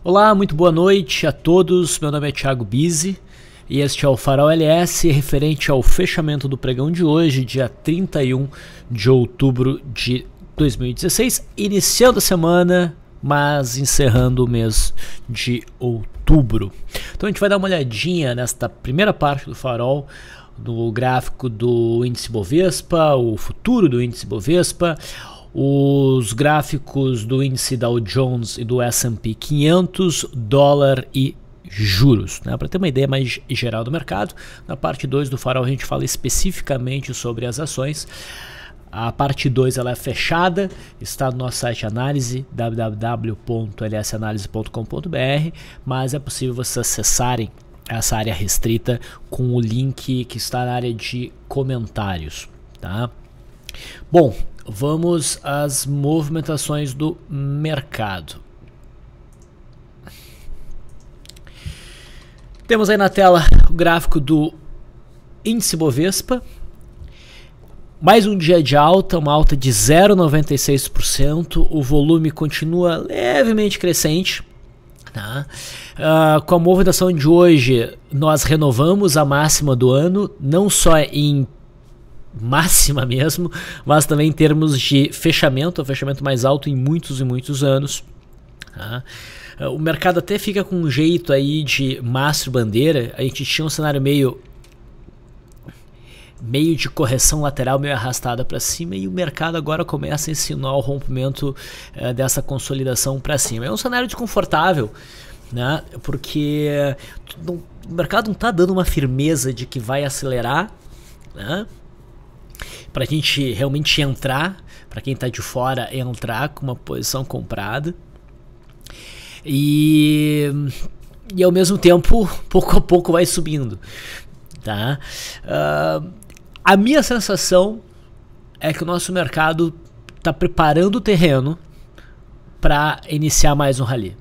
Olá, muito boa noite a todos. Meu nome é Thiago Bizzi e este é o Farol LS referente ao fechamento do pregão de hoje, dia 31 de outubro de 2016, iniciando a semana, mas encerrando o mês de outubro. Então a gente vai dar uma olhadinha nesta primeira parte do Farol, no gráfico do índice Bovespa, o futuro do índice Bovespa, os gráficos do índice Dow Jones e do S&P 500, dólar e juros, né? Para ter uma ideia mais geral do mercado. Na parte 2 do Farol a gente fala especificamente sobre as ações. A parte 2 ela é fechada, está no nosso site análise, www.lsanalise.com.br, mas é possível vocês acessarem essa área restrita com o link que está na área de comentários, tá? Bom, vamos às movimentações do mercado. Temos aí na tela o gráfico do índice Bovespa. Mais um dia de alta, uma alta de 0,96%. O volume continua levemente crescente. Tá? Com a movimentação de hoje, nós renovamos a máxima do ano, não só em máxima mesmo, mas também em termos de fechamento, o fechamento mais alto em muitos e muitos anos. Tá? O mercado até fica com um jeito aí de mastro bandeira. A gente tinha um cenário meio de correção lateral, meio arrastada para cima, e o mercado agora começa a insinuar o rompimento dessa consolidação para cima. É um cenário desconfortável, né? Porque o mercado não está dando uma firmeza de que vai acelerar, né? Para a gente realmente entrar, para quem está de fora entrar com uma posição comprada, e ao mesmo tempo, pouco a pouco vai subindo, tá? A minha sensação é que o nosso mercado está preparando o terreno para iniciar mais um rally.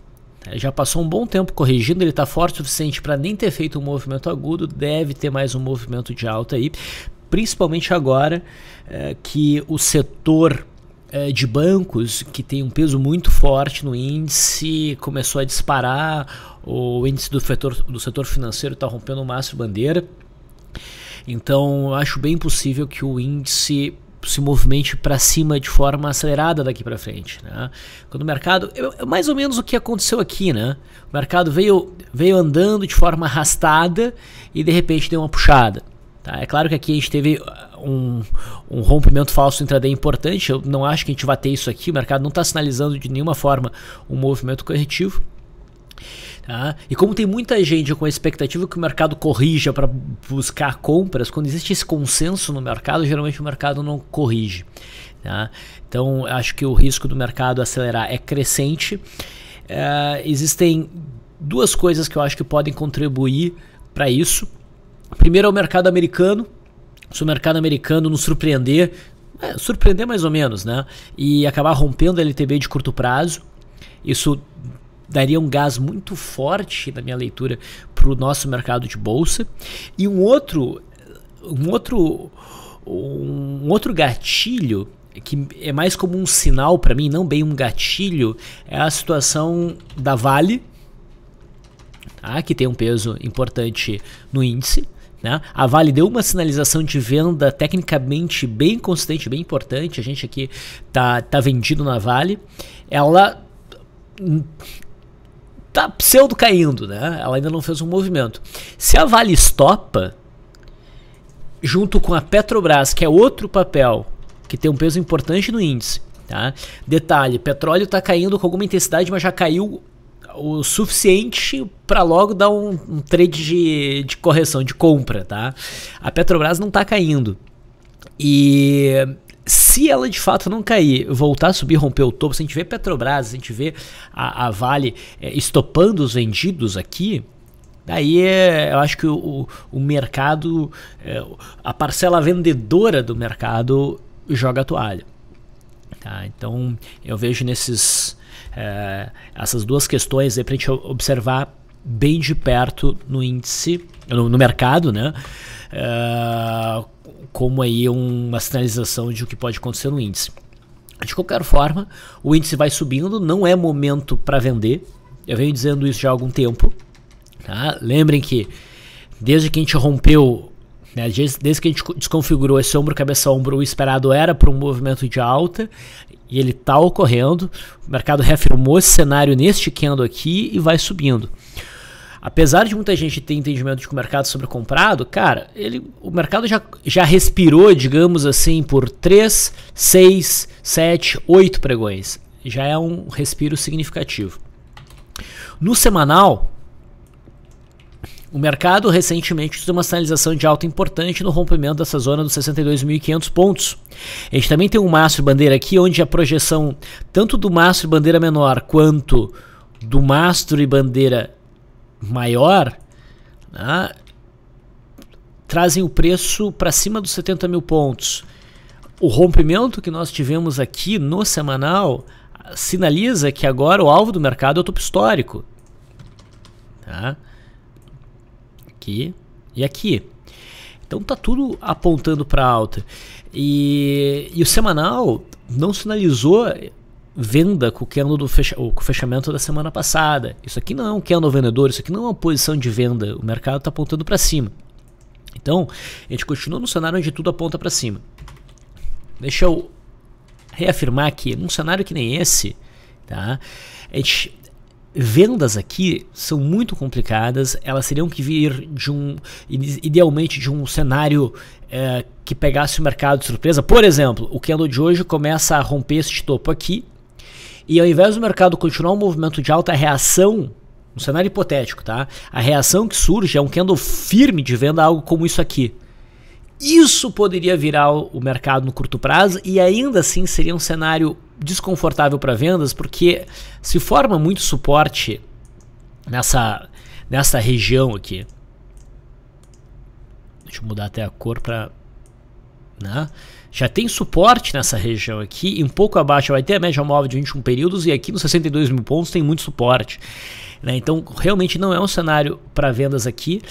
Já passou um bom tempo corrigindo, ele está forte o suficiente para nem ter feito um movimento agudo, deve ter mais um movimento de alta aí, principalmente agora que o setor de bancos, que tem um peso muito forte no índice, começou a disparar. O índice do setor financeiro está rompendo o mastro bandeira. Então, eu acho bem possível que o índice se movimente para cima de forma acelerada daqui para frente, né? Quando o mercado, é mais ou menos o que aconteceu aqui, né? O mercado veio andando de forma arrastada e de repente deu uma puxada. Tá? É claro que aqui a gente teve um rompimento falso intraday importante. Eu não acho que a gente vai ter isso aqui. O mercado não está sinalizando de nenhuma forma um movimento corretivo. Tá? E como tem muita gente com a expectativa que o mercado corrija para buscar compras, quando existe esse consenso no mercado, geralmente o mercado não corrige. Tá? Então acho que o risco do mercado acelerar é crescente. Existem duas coisas que eu acho que podem contribuir para isso. Primeiro é o mercado americano. Se o mercado americano nos surpreender mais ou menos, né? E acabar rompendo a LTB de curto prazo, isso daria um gás muito forte, na minha leitura, para o nosso mercado de bolsa. E um outro gatilho, que é mais como um sinal para mim, não bem um gatilho, é a situação da Vale, tá? Que tem um peso importante no índice. Né? A Vale deu uma sinalização de venda tecnicamente bem consistente, bem importante. A gente aqui tá vendido na Vale. Ela tá pseudo caindo, né? Ela ainda não fez um movimento. Se a Vale estopa, junto com a Petrobras, que é outro papel que tem um peso importante no índice, tá? Detalhe, petróleo está caindo com alguma intensidade, mas já caiu o suficiente para logo dar um trade de correção, de compra, tá? A Petrobras não está caindo. E se ela de fato não cair, voltar a subir, romper o topo, se a gente vê Petrobras, se a gente vê a Vale estopando os vendidos aqui, daí eu acho que o mercado, a parcela vendedora do mercado joga a toalha. Tá? Então eu vejo essas duas questões aí pra gente observar bem de perto no índice, no mercado, né? Como aí uma sinalização de o que pode acontecer no índice. De qualquer forma, o índice vai subindo, não é momento para vender, eu venho dizendo isso já há algum tempo, tá? Lembrem que desde que a gente rompeu, né, desde que a gente desconfigurou esse ombro, cabeça, ombro, o esperado era para um movimento de alta, e ele está ocorrendo. O mercado reafirmou esse cenário neste candle aqui e vai subindo. Apesar de muita gente ter entendimento de que o mercado é sobrecomprado, cara, o mercado já respirou, digamos assim, por 3, 6, 7, 8 pregões. Já é um respiro significativo. No semanal, o mercado recentemente fez uma sinalização de alta importante no rompimento dessa zona dos 62.500 pontos. A gente também tem um mastro bandeira aqui, onde a projeção tanto do mastro e bandeira menor quanto do mastro e bandeira maior, né, trazem o preço para cima dos 70 mil pontos. O rompimento que nós tivemos aqui no semanal sinaliza que agora o alvo do mercado é o topo histórico. Tá? Aqui e aqui. Então tá tudo apontando para alta. E o semanal não sinalizou venda com o candle com o fechamento da semana passada. Isso aqui não é um candle vendedor, isso aqui não é uma posição de venda. O mercado está apontando para cima. Então, a gente continua no cenário onde tudo aponta para cima. Deixa eu reafirmar aqui, num cenário que nem esse, tá? Vendas aqui são muito complicadas, elas teriam que vir idealmente de um cenário que pegasse o mercado de surpresa. Por exemplo, o candle de hoje começa a romper este topo aqui, e ao invés do mercado continuar um movimento de alta reação, um cenário hipotético, tá? A reação que surge é um candle firme de venda, algo como isso aqui. Isso poderia virar o mercado no curto prazo e ainda assim seria um cenário desconfortável para vendas, porque se forma muito suporte nessa região aqui. Deixa eu mudar até a cor para... Né? Já tem suporte nessa região aqui, e um pouco abaixo vai ter a média móvel de 21 períodos, e aqui nos 62 mil pontos tem muito suporte. Né? Então realmente não é um cenário para vendas aqui.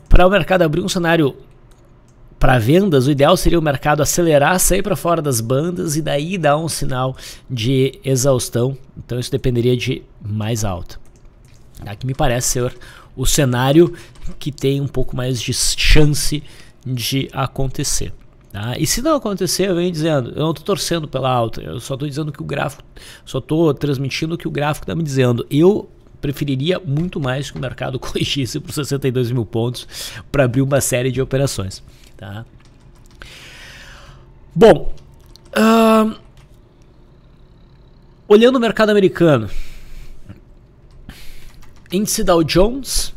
Para o mercado abrir um cenário para vendas, o ideal seria o mercado acelerar, sair para fora das bandas e daí dar um sinal de exaustão. Então isso dependeria de mais alta. Aqui me parece ser o cenário que tem um pouco mais de chance de acontecer. Tá? E se não acontecer, eu venho dizendo, eu não estou torcendo pela alta, eu só estou dizendo que o gráfico, só estou transmitindo o que o gráfico está me dizendo. Eu preferiria muito mais que o mercado corrigisse por 62 mil pontos para abrir uma série de operações. Tá? Bom, olhando o mercado americano, índice Dow Jones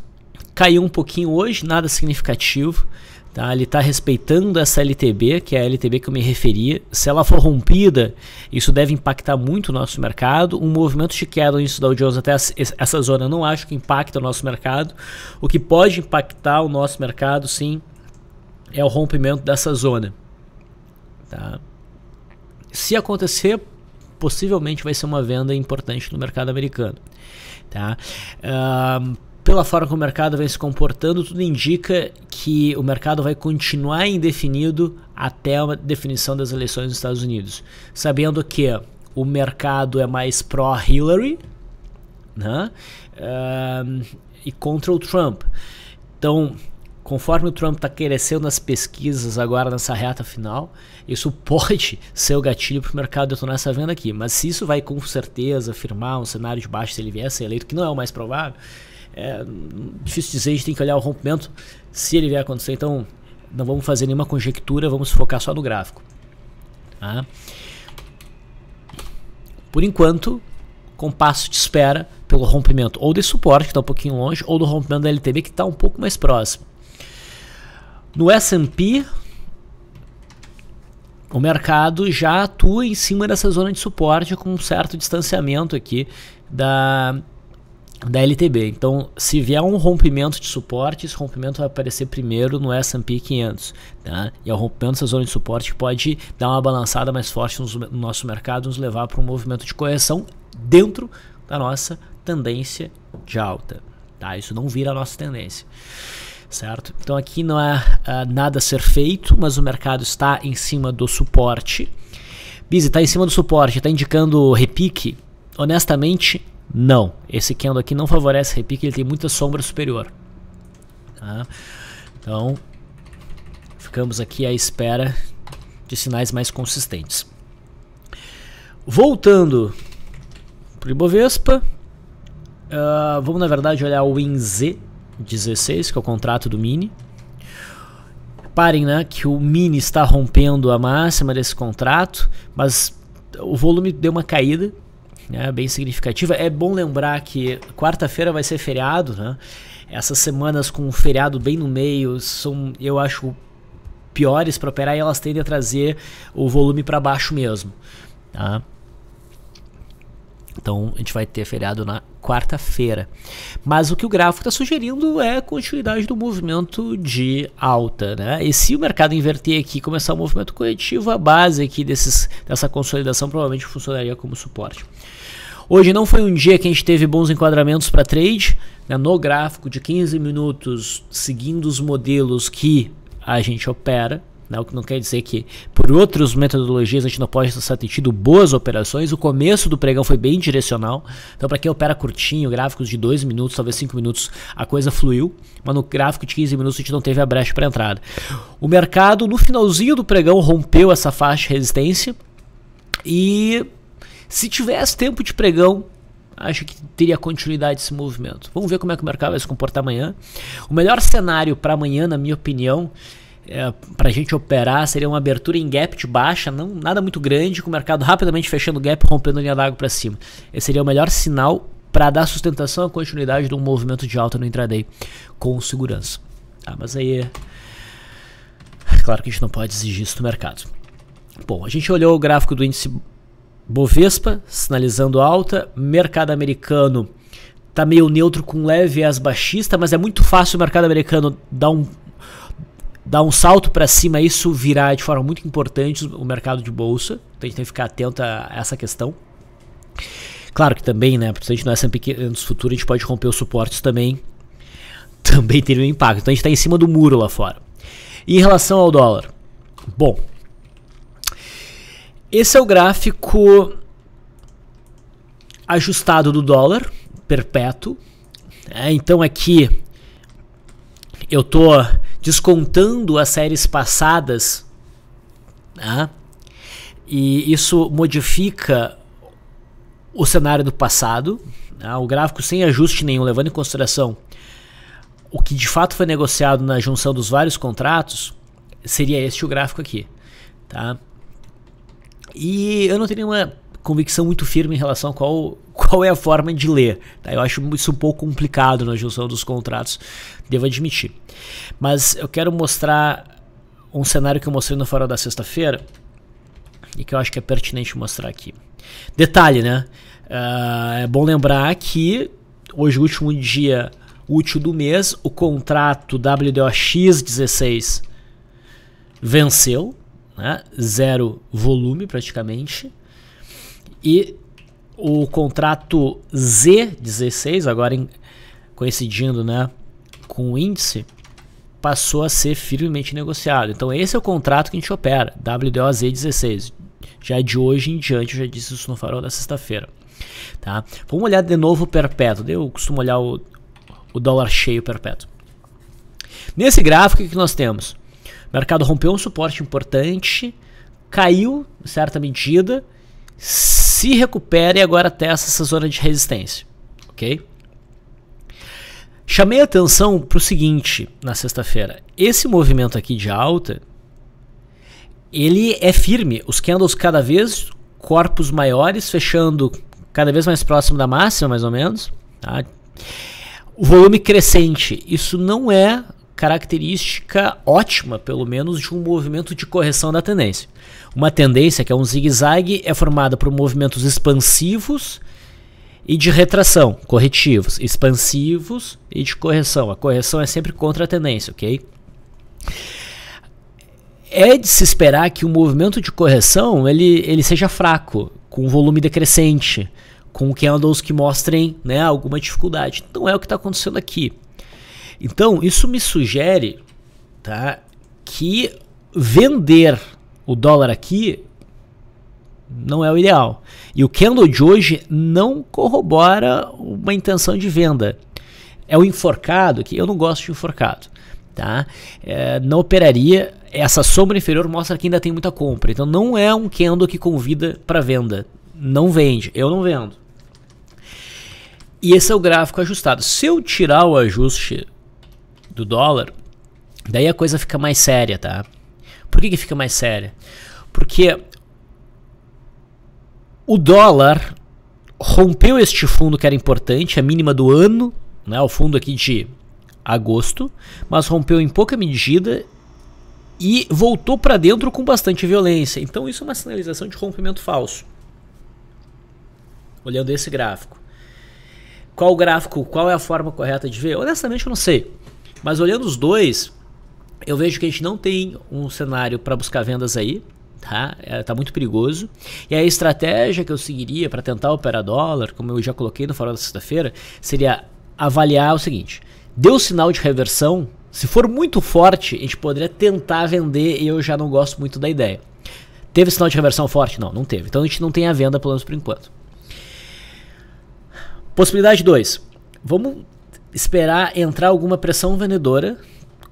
caiu um pouquinho hoje, nada significativo. Tá? Ele está respeitando essa LTB, que é a LTB que eu me referia. Se ela for rompida, isso deve impactar muito o nosso mercado. Um movimento de queda no índice Dow Jones até essa zona não acho que impacta o nosso mercado. O que pode impactar o nosso mercado, sim, é o rompimento dessa zona. Tá? Se acontecer, possivelmente vai ser uma venda importante no mercado americano. Tá? Pela forma como o mercado vem se comportando, tudo indica que o mercado vai continuar indefinido até a definição das eleições nos Estados Unidos. Sabendo que o mercado é mais pró-Hillary, né? E contra o Trump. Então, conforme o Trump está crescendo nas pesquisas agora nessa reta final, isso pode ser o gatilho para o mercado detonar essa venda aqui. Mas se isso vai com certeza firmar um cenário de baixo se ele vier a ser eleito, que não é o mais provável, é difícil dizer, a gente tem que olhar o rompimento se ele vier a acontecer. Então não vamos fazer nenhuma conjectura, vamos focar só no gráfico. Tá? Por enquanto, compasso de espera pelo rompimento ou de suporte, que está um pouquinho longe, ou do rompimento da LTB, que está um pouco mais próximo. No S&P, o mercado já atua em cima dessa zona de suporte com um certo distanciamento aqui da LTB. Então, se vier um rompimento de suporte, esse rompimento vai aparecer primeiro no S&P 500. Tá? E é o rompimento dessa zona de suporte que pode dar uma balançada mais forte no nosso mercado, nos levar para um movimento de correção dentro da nossa tendência de alta. Tá? Isso não vira a nossa tendência. Certo? Então aqui não há nada a ser feito, mas o mercado está em cima do suporte. Bizi, está em cima do suporte, está indicando repique. Honestamente, Não, esse candle aqui não favorece repique, ele tem muita sombra superior. Tá? Então, ficamos aqui à espera de sinais mais consistentes. Voltando para o Ibovespa, vamos na verdade olhar o WINZ16, que é o contrato do mini. Reparem, né, que o mini está rompendo a máxima desse contrato, mas o volume deu uma caída, né, bem significativa. É bom lembrar que quarta-feira vai ser feriado, né? Essas semanas com um feriado bem no meio são, eu acho, piores para operar, e elas tendem a trazer o volume para baixo mesmo, tá? Então a gente vai ter feriado na quarta-feira. Mas o que o gráfico está sugerindo é a continuidade do movimento de alta, né? E se o mercado inverter aqui e começar o movimento corretivo, a base aqui dessa consolidação provavelmente funcionaria como suporte. Hoje não foi um dia que a gente teve bons enquadramentos para trade, né? No gráfico de 15 minutos, seguindo os modelos que a gente opera, né? O que não quer dizer que por outras metodologias a gente não pode ter tido boas operações. O começo do pregão foi bem direcional, então para quem opera curtinho, gráficos de 2 minutos, talvez 5 minutos, a coisa fluiu, mas no gráfico de 15 minutos a gente não teve a brecha para entrada. O mercado no finalzinho do pregão rompeu essa faixa de resistência, e se tivesse tempo de pregão, acho que teria continuidade esse movimento. Vamos ver como é que o mercado vai se comportar amanhã. O melhor cenário para amanhã, na minha opinião, para a gente operar, seria uma abertura em gap de baixa, não nada muito grande, com o mercado rapidamente fechando o gap, rompendo a linha d'água para cima. Esse seria o melhor sinal para dar sustentação à continuidade de um movimento de alta no intraday com segurança. Mas aí é claro que a gente não pode exigir isso do mercado. Bom, a gente olhou o gráfico do índice Bovespa, sinalizando alta. Mercado americano está meio neutro com leve viés baixista, mas é muito fácil o mercado americano dar um salto para cima, isso virar de forma muito importante o mercado de bolsa. Então a gente tem que ficar atento a essa questão. Claro que também, né, principalmente no S&P 500 futuro, a gente pode romper os suportes também teria um impacto. Então a gente está em cima do muro lá fora. E em relação ao dólar, bom, esse é o gráfico ajustado do dólar perpétuo. Então aqui eu tô descontando as séries passadas, tá? E isso modifica o cenário do passado, tá? O gráfico sem ajuste nenhum, levando em consideração o que de fato foi negociado na junção dos vários contratos, seria este o gráfico aqui, tá? E eu não tenho nenhuma convicção muito firme em relação a qual é a forma de ler, tá? Eu acho isso um pouco complicado na junção dos contratos, devo admitir. Mas eu quero mostrar um cenário que eu mostrei no farol da sexta-feira e que eu acho que é pertinente mostrar aqui. Detalhe, né? É bom lembrar que hoje, o último dia útil do mês, o contrato WDOX16 venceu, né? Zero volume praticamente, e o contrato Z16, agora coincidindo, né, com o índice, passou a ser firmemente negociado. Então esse é o contrato que a gente opera, WDOZ16. Já de hoje em diante, eu já disse isso no farol da sexta-feira, tá? Vamos olhar de novo o perpétuo. Eu costumo olhar o dólar cheio perpétuo. Nesse gráfico, o que nós temos? O mercado rompeu um suporte importante, caiu em certa medida, se recupera e agora testa essa zona de resistência, ok? Chamei a atenção para o seguinte na sexta-feira: esse movimento aqui de alta, ele é firme, os candles cada vez corpos maiores, fechando cada vez mais próximo da máxima, mais ou menos, tá? O volume crescente, isso não é característica ótima, pelo menos, de um movimento de correção da tendência. Uma tendência, que é um zigue-zague, é formada por movimentos expansivos e de retração, corretivos, expansivos e de correção. A correção é sempre contra a tendência, ok? É de se esperar que o movimento de correção ele seja fraco, com volume decrescente, com candles que mostrem, né, alguma dificuldade. Não é o que está acontecendo aqui. Então, isso me sugere, tá, que vender o dólar aqui Não é o ideal. E o candle de hoje não corrobora uma intenção de venda. É o enforcado, que eu não gosto de enforcado. Tá? Não operaria. Essa sombra inferior mostra que ainda tem muita compra. Então não é um candle que convida para venda. Não vende. Eu não vendo. E esse é o gráfico ajustado. Se eu tirar o ajuste do dólar, daí a coisa fica mais séria, tá? Por que fica mais séria? Porque o dólar rompeu este fundo que era importante, a mínima do ano, né, o fundo aqui de agosto, mas rompeu em pouca medida e voltou para dentro com bastante violência. Então isso é uma sinalização de rompimento falso. Olhando esse gráfico. Qual gráfico, qual é a forma correta de ver? Honestamente eu não sei. Mas olhando os dois, eu vejo que a gente não tem um cenário para buscar vendas aí. Tá muito perigoso. E a estratégia que eu seguiria para tentar operar dólar, como eu já coloquei no farol da sexta-feira, seria avaliar o seguinte: deu sinal de reversão, se for muito forte, a gente poderia tentar vender e eu já não gosto muito da ideia. Teve sinal de reversão forte? Não, não teve. Então a gente não tem a venda, pelo menos por enquanto. Possibilidade 2. Vamos esperar entrar alguma pressão vendedora.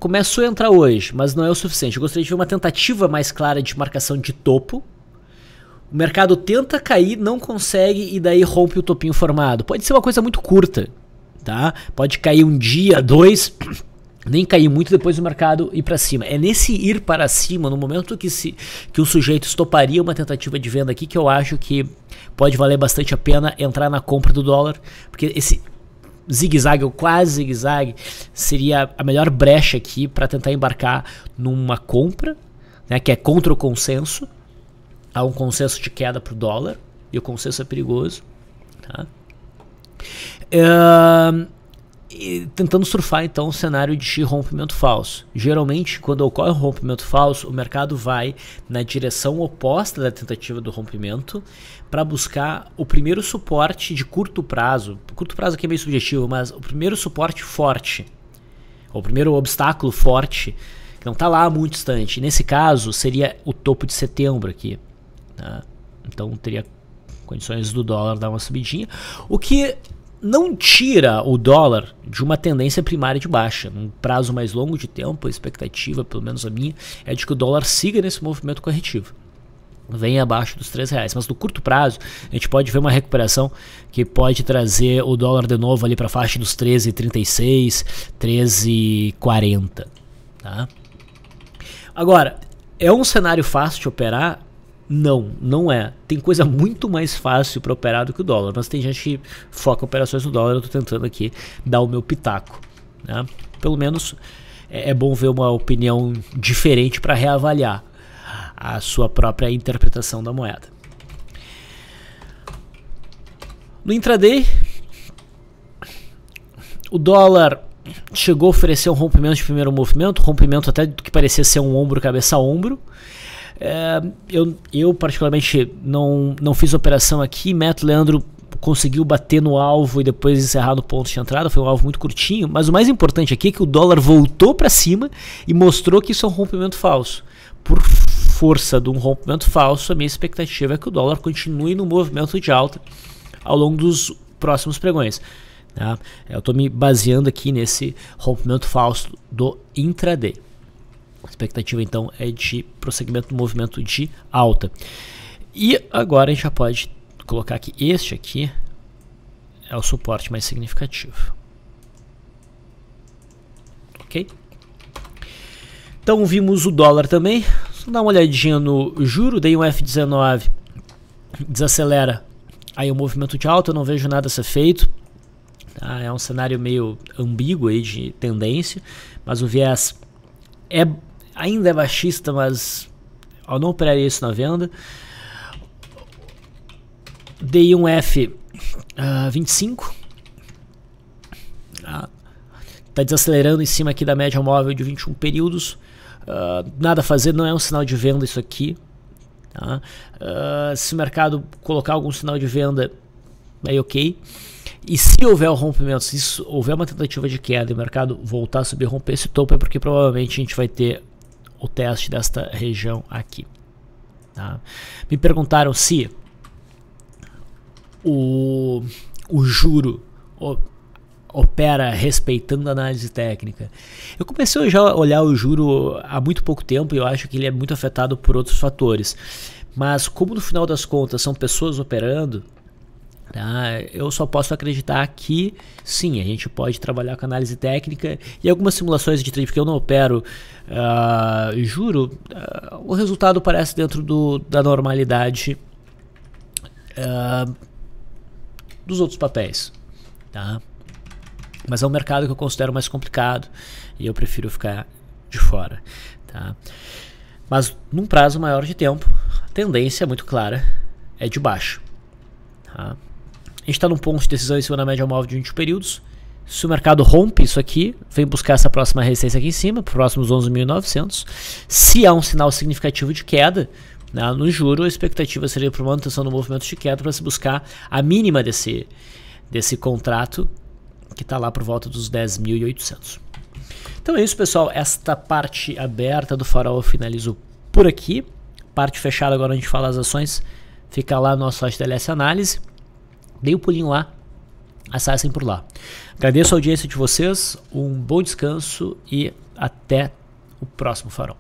Começou a entrar hoje, mas não é o suficiente. Eu gostaria de ver uma tentativa mais clara de marcação de topo. O mercado tenta cair, não consegue e daí rompe o topinho formado. Pode ser uma coisa muito curta, tá? Pode cair um dia, dois, nem cair muito, depois o mercado ir para cima. É nesse ir para cima, no momento que o sujeito estoparia uma tentativa de venda aqui, que eu acho que pode valer bastante a pena entrar na compra do dólar, porque esse zigue-zague ou quase zigue-zague seria a melhor brecha aqui para tentar embarcar numa compra, né, que é contra o consenso. Há um consenso de queda para o dólar e o consenso é perigoso, tá? E tentando surfar então o cenário de rompimento falso. Geralmente quando ocorre um rompimento falso, o mercado vai na direção oposta da tentativa do rompimento para buscar o primeiro suporte de curto prazo. Curto prazo aqui é meio subjetivo, mas o primeiro suporte forte, o primeiro obstáculo forte, que não está lá muito distante. Nesse caso seria o topo de setembro aqui, tá? Então teria condições do dólar dar uma subidinha, o que não tira o dólar de uma tendência primária de baixa. Num prazo mais longo de tempo, a expectativa, pelo menos a minha, é de que o dólar siga nesse movimento corretivo, venha abaixo dos R$3. Mas no curto prazo, a gente pode ver uma recuperação que pode trazer o dólar de novo ali para a faixa dos 13,36, 13,40. Tá? Agora, é um cenário fácil de operar? Não, não é. Tem coisa muito mais fácil para operar do que o dólar, mas tem gente que foca operações no dólar. Eu estou tentando aqui dar o meu pitaco, né? Pelo menos é bom ver uma opinião diferente para reavaliar a sua própria interpretação da moeda. No intraday, o dólar chegou a oferecer um rompimento de primeiro movimento, rompimento até do que parecia ser um ombro, cabeça a ombro. Eu particularmente não fiz operação aqui. Neto Leandro conseguiu bater no alvo e depois encerrar no ponto de entrada. Foi um alvo muito curtinho, mas o mais importante aqui é que o dólar voltou para cima e mostrou que isso é um rompimento falso. Por força de um rompimento falso, a minha expectativa é que o dólar continue no movimento de alta ao longo dos próximos pregões, tá? Eu estou me baseando aqui nesse rompimento falso do intraday. A expectativa então é de prosseguimento do movimento de alta. E agora a gente já pode colocar que este aqui é o suporte mais significativo. Ok? Então vimos o dólar também. Só dar uma olhadinha no juro. Dei um F19, desacelera aí o movimento de alta. Eu não vejo nada a ser feito. Tá? É um cenário meio ambíguo aí de tendência, mas o viés ainda é baixista, mas eu não operaria isso na venda. Dei um F25. Está desacelerando em cima aqui da média móvel de 21 períodos. Nada a fazer, não é um sinal de venda isso aqui. Tá? Se o mercado colocar algum sinal de venda, aí ok. E se houver um rompimento, se houver uma tentativa de queda e o mercado voltar a subir, romper esse topo, é porque provavelmente a gente vai ter o teste desta região aqui. Tá? Me perguntaram se o juro opera respeitando a análise técnica. Eu comecei já a olhar o juro há muito pouco tempo e eu acho que ele é muito afetado por outros fatores. Mas como no final das contas são pessoas operando, tá, eu só posso acreditar que sim, a gente pode trabalhar com análise técnica e algumas simulações de trade, porque eu não opero juro, o resultado parece dentro da normalidade dos outros papéis, tá? Mas é um mercado que eu considero mais complicado e eu prefiro ficar de fora, tá? Mas num prazo maior de tempo, a tendência é muito clara, é de baixo, tá? A gente está num ponto de decisão em cima da média móvel de 20 períodos. Se o mercado rompe isso aqui, vem buscar essa próxima resistência aqui em cima, próximos 11.900. Se há um sinal significativo de queda, né, no juro, a expectativa seria para uma manutenção do movimento de queda para se buscar a mínima desse contrato, que está lá por volta dos 10.800. Então é isso, pessoal. Esta parte aberta do farol eu finalizo por aqui. Parte fechada, agora a gente fala as ações. Fica lá no nosso site da LS Análise. Dei um pulinho lá. Acessem por lá. Agradeço a audiência de vocês. Um bom descanso e até o próximo farol.